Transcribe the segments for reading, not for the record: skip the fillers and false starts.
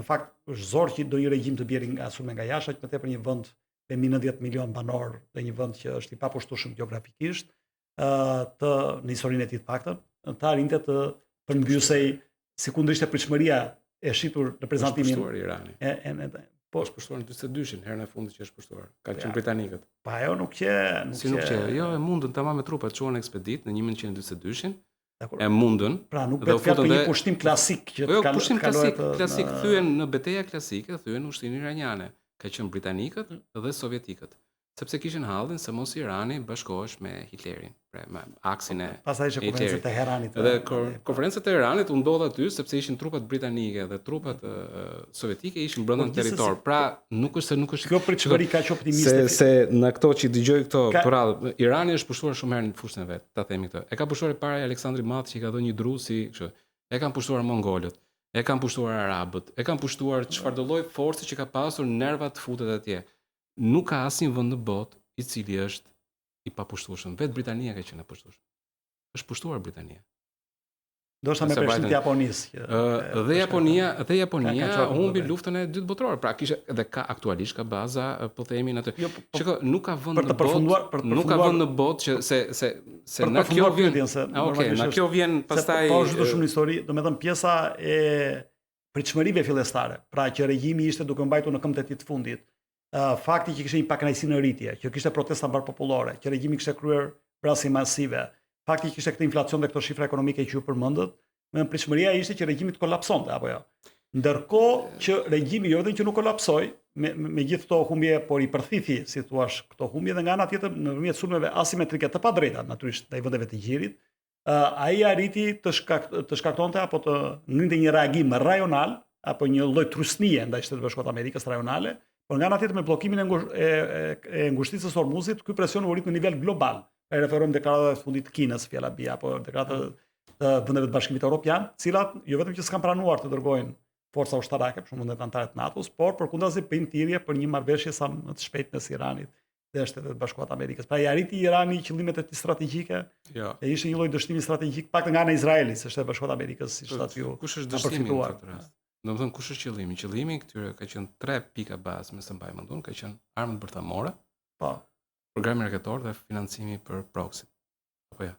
Në fakt është zor që do një regjim të bjerë asume nga jashtë, që më tepër një vend me 90 milion banor dhe një vend që është i papushtueshëm gjeografikisht, të në historinë e tij të paktën, të arrinte të përmbysej sikundrisht e pritshmëria e shitur në prezantimin. Është pushtuar Irani. Po është pushtuar në 42-shin, herën e fundit që është pushtuar. Ka qenë britanikët. Pa ajo nuk që Jo, e mundën tamam me trupa çuan ekspedit në 1942-shin. E mundën. Pra nuk bëhet fjalë për një pushtim klasik që të pushtim klasik thyen në betejë klasike, thyen ushtrinë iraniane. Ka qenë britanikët dhe sovjetikët. Sepse kishin hallin se mos Irani bashkohesh me Hitlerin, pra me aksin e Hitlerit. Pastaj ishte konferenca e Teheranit. Dhe konferenca e Teheranit u ndodha aty sepse ishin trupat britanike dhe trupat sovjetike ishin brenda në territor. Pra nuk është kjo pritshmëri kaq optimiste. Se në këto që dëgjoj këto për radhë, Irani është pushtuar shumë herë në fushën e vet, ta themi këtë. E ka pushtuar para Aleksandrit Madh që i ka dhënë një dru si kështu. E kanë pushtuar mongolët, e kanë pushtuar arabët, e kanë pushtuar çfarëdo lloj force që ka pasur nerva të futet atje. Nuk ka asnjë vend në botë i cili është i papushtueshëm. Vetë Britania ka qenë e pushtueshme. Është pushtuar Britania. Ndoshta me përshtim të Japonisë. Dhe Japonia humbi luftën e dytë botërore. Pra kishte edhe ka aktualisht ka baza, po themi në atë. Shikoj, nuk ka vend në botë. Nuk ka vend në botë që se na kjo vjen. Okej, na kjo vjen pastaj. Po është shumë histori, domethënë pjesa e pritshmërive fillestare. Pra që regjimi ishte duke mbajtur në këmbët e tij të fundit. Fakti që kishte një pakënaqësi në rritje, që kishte protesta mbarpopullore, që regjimi kishte kryer vrasje masive, fakti që kishte këtë inflacion dhe këto shifra ekonomike që ju përmendët, me pritshmëria ishte që regjimi të kolapsonte apo jo. Ndërkohë që regjimi jo vetëm që nuk kolapsoi, me gjithë këto humbje, por i përthithi, si thua, këto humbje dhe nga ana tjetër nëpërmjet sulmeve asimetrike të padrejta natyrisht ndaj vendeve të gjirit, ai arriti të shkaktonte apo të ninte një reagim rajonal apo një lloj trusnie ndaj Shtetit Bashkuar të Amerikës rajonale. Por nga ana tjetër me bllokimin e ngushticës së Hormuzit, ky presion u rrit në nivel global. E referojmë deklaratave të fundit të Kinës, fjala bie, apo deklaratat të vendeve të Bashkimit Evropian, të cilat jo vetëm që s'kan pranuar të dërgojnë forca ushtarake, për shembull anëtarët të NATO-s, por përkundazi bëjnë thirrje për një marrëveshje sa më të shpejtë mes Iranit dhe Shtetit Bashkuar të Amerikës. Pra i arriti Irani qëllimet e tij strategjike. Jo. E ishte një lloj dështimi strategjik pak nga ana e Izraelit, se Shteti Bashkuar të Amerikës siç thatë ju. Kush është dështimi në këtë rast? Domethënë kush është qëllimi? Qëllimi këtyre ka qenë 3 pika bazë, me sa mbaj mendon, ka qenë armët bërthamore, po, programi raketor dhe financimi për proxy. Apo jo.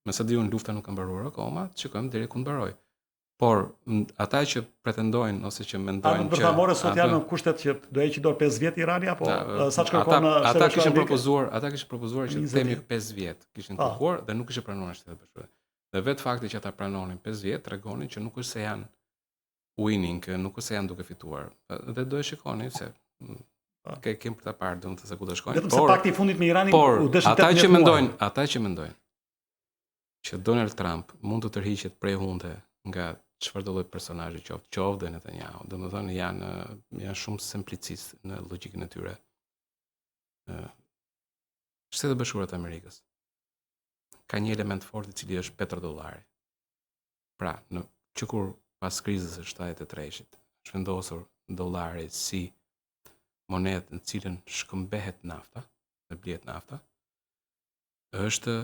Me sa diun lufta nuk ka mbaruar akoma, shikojmë deri ku mbaroj. Por ata që pretendojnë ose që mendojnë armët bërthamore sot janë në kushtet që do heqë dorë 5 vjet Irani apo sa kërkon ata kishin propozuar që themi 5 vjet kishin kërkuar dhe nuk kishte pranuar Shteti Bashkuar. Dhe vetë fakti që ata pranonin 5 vjet tregonin që nuk është se janë winning, nuk është se janë duke fituar. Dhe do e shikoni se kemë për ta parë domethënë se ku do shkojnë. Vetëm se pakti i fundit me Iranin u dëshitoi. Ata që mendojnë që Donald Trump mund të tërhiqet prej hunde nga çfarëdo lloj personazhi qoftë dhe Netanyahu, domethënë janë shumë simplicistë në logjikën e tyre. Shtetet Bashkuara të Amerikës ka një element fort i cili është petrodollari. Pra, që kur pas krizës së 73-shit, është vendosur dollari si monedë në cilën shkëmbehet nafta, dhe blihet nafta, është,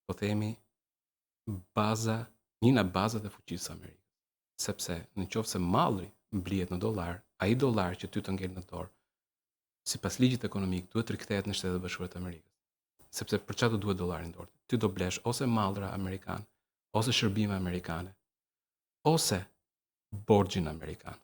po themi, një nga bazat e fuqisë së Amerikës. Sepse në qoftë se malli blihet në dollar, ai dollar që ty të ngel në dorë, sipas ligjit ekonomik, duhet të rikthehet në Shtetet Bashkuara të Amerikës. Sepse për çfarë duhet dollari në dorë? Ty do blesh ose mallra amerikan, ose shërbime amerikane, ose borxhin amerikan.